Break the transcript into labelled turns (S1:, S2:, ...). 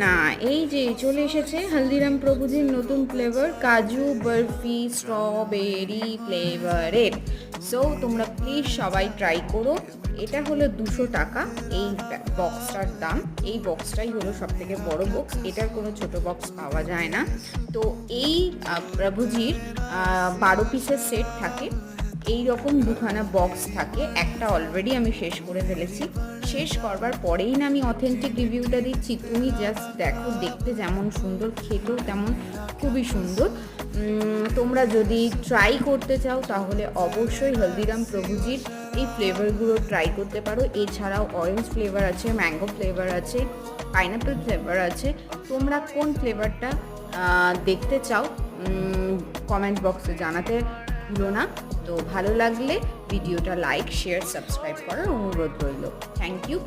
S1: না এই যে চলে এসেছে হলদিরাম প্রভুজির নতুন ফ্লেভার কাজু বরফি স্ট্রবেরি ফ্লেভারের। সো তোমরা প্লিজ সবাই ট্রাই করো। এটা হলো 200 টাকা এই বক্সটার দাম। এই বক্সটাই হলো সবথেকে বড় বক্স, এটার কোনো ছোট বক্স পাওয়া যায় না। তো এই প্রভুজির 12 পিসের সেট থাকে, এই রকম দুখানা বক্স থাকে। একটা অলরেডি আমি শেষ করে ফেলেছি। শেষ করবার পরেই না আমি অথেন্টিক রিভিউটা দিচ্ছি। তুমি জাস্ট দেখো, দেখতে যেমন সুন্দর, খেতেও তেমন খুবই সুন্দর। তোমরা যদি ট্রাই করতে চাও তাহলে অবশ্যই হলদিরাম প্রভুজির এই ফ্লেভারগুলো ট্রাই করতে পারো। এছাড়াও অরেঞ্জ ফ্লেভার আছে, ম্যাঙ্গো ফ্লেভার আছে, পাইনাপেল ফ্লেভার আছে। তোমরা কোন ফ্লেভারটা দেখতে চাও কমেন্ট বক্সে জানাতে ভুলো না। তো ভালো লাগলে ভিডিওটা লাইক, শেয়ার, সাবস্ক্রাইব করার অনুরোধ রইল। Thank you.